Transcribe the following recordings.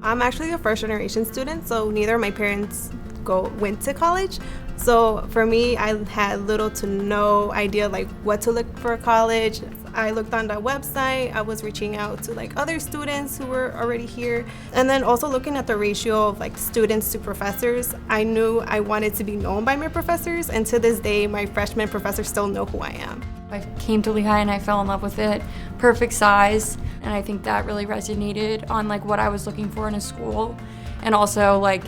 I'm actually a first generation student, so neither of my parents went to college. So for me, I had little to no idea like what to look for college. I looked on the website, I was reaching out to like other students who were already here. And then also looking at the ratio of like students to professors, I knew I wanted to be known by my professors, and to this day, my freshman professors still know who I am. I came to Lehigh and I fell in love with it. Perfect size, and I think that really resonated on like what I was looking for in a school. And also like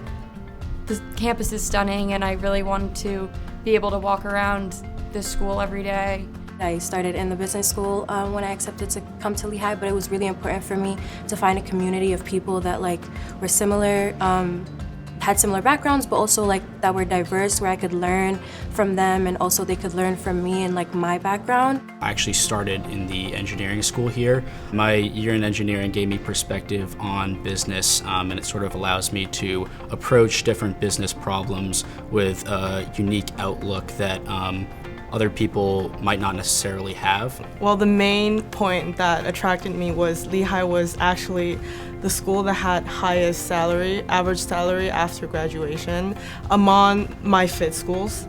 the campus is stunning, and I really wanted to be able to walk around this school every day. I started in the business school when I accepted to come to Lehigh, but it was really important for me to find a community of people that like were similar, had similar backgrounds, but also like that were diverse, where I could learn from them and also they could learn from me and like my background. I actually started in the engineering school here. My year in engineering gave me perspective on business, and it sort of allows me to approach different business problems with a unique outlook that other people might not necessarily have. Well, the main point that attracted me was Lehigh was actually the school that had highest salary, average salary after graduation among my fit schools.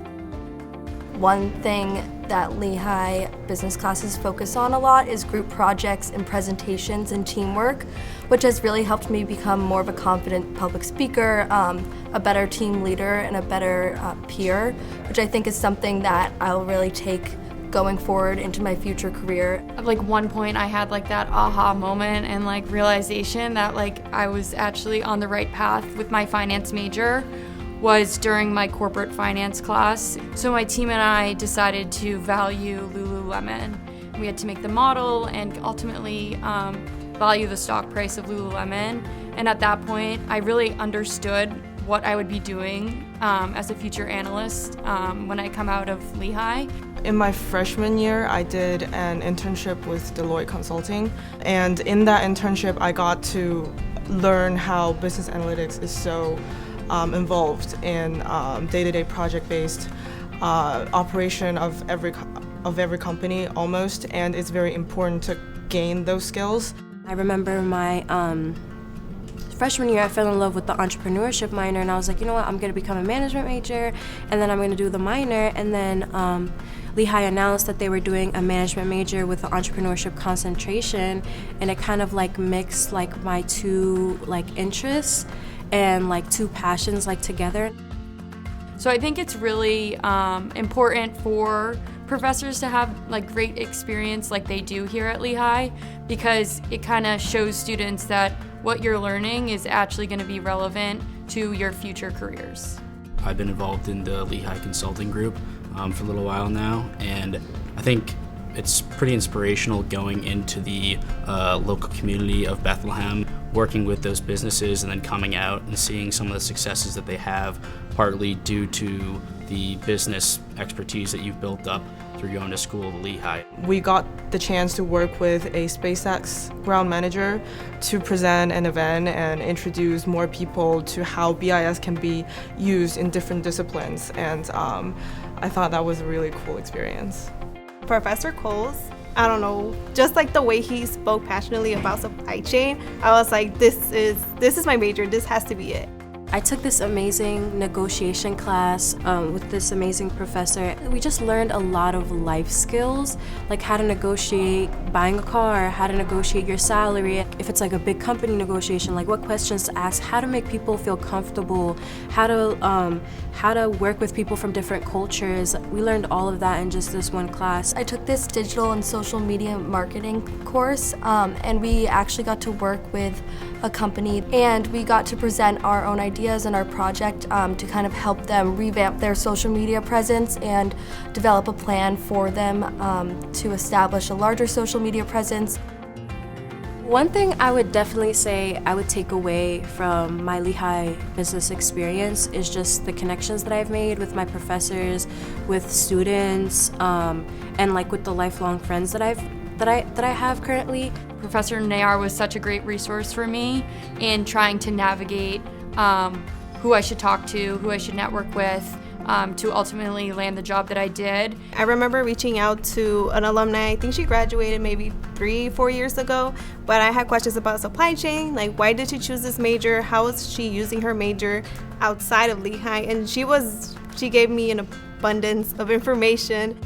One thing that Lehigh business classes focus on a lot is group projects and presentations and teamwork, which has really helped me become more of a confident public speaker, a better team leader, and a better peer, which I think is something that I'll really take going forward into my future career. At like one point I had like that aha moment and like realization that like I was actually on the right path with my finance major was during my corporate finance class. So my team and I decided to value Lululemon. We had to make the model and ultimately value the stock price of Lululemon. And at that point, I really understood what I would be doing as a future analyst when I come out of Lehigh. In my freshman year, I did an internship with Deloitte Consulting, and in that internship, I got to learn how business analytics is so involved in day-to-day project-based operation of every company almost, and it's very important to gain those skills. I remember my freshman year, I fell in love with the entrepreneurship minor, and I was like, you know what, I'm going to become a management major, and then I'm going to do the minor. And then Lehigh announced that they were doing a management major with an entrepreneurship concentration, and it kind of like mixed like my two like interests and like two passions like together. So I think it's really important for professors to have like great experience like they do here at Lehigh, because it kind of shows students that what you're learning is actually going to be relevant to your future careers. I've been involved in the Lehigh Consulting Group for a little while now, and I think it's pretty inspirational going into the local community of Bethlehem, working with those businesses and then coming out and seeing some of the successes that they have, partly due to the business expertise that you've built up through going to school at Lehigh. We got the chance to work with a SpaceX ground manager to present an event and introduce more people to how BIS can be used in different disciplines, and I thought that was a really cool experience. Professor Coles, I don't know, just like the way he spoke passionately about supply chain, I was like, this is my major, this has to be it. I took this amazing negotiation class with this amazing professor. We just learned a lot of life skills, like how to negotiate buying a car, how to negotiate your salary. If it's like a big company negotiation, like what questions to ask, how to make people feel comfortable, how to work with people from different cultures. We learned all of that in just this one class. I took this digital and social media marketing course, and we actually got to work with a company, and we got to present our own ideas and our project to kind of help them revamp their social media presence and develop a plan for them to establish a larger social media presence. One thing I would definitely say I would take away from my Lehigh business experience is just the connections that I've made with my professors, with students, and like with the lifelong friends that I have currently. Professor Nayar was such a great resource for me in trying to navigate who I should talk to, who I should network with, to ultimately land the job that I did. I remember reaching out to an alumni, I think she graduated maybe 3-4 years ago, but I had questions about supply chain, like why did she choose this major, how is she using her major outside of Lehigh, and she gave me an abundance of information.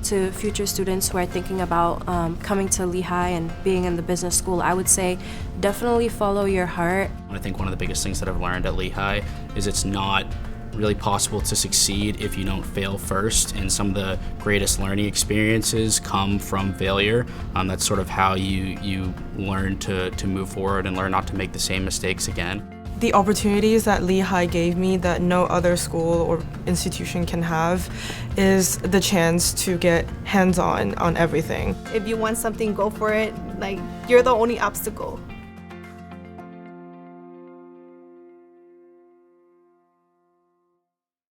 To future students who are thinking about coming to Lehigh and being in the business school, I would say definitely follow your heart. I think one of the biggest things that I've learned at Lehigh is it's not really possible to succeed if you don't fail first, and some of the greatest learning experiences come from failure. That's sort of how you learn to move forward and learn not to make the same mistakes again. The opportunities that Lehigh gave me that no other school or institution can have is the chance to get hands-on on everything. If you want something, go for it. Like, you're the only obstacle.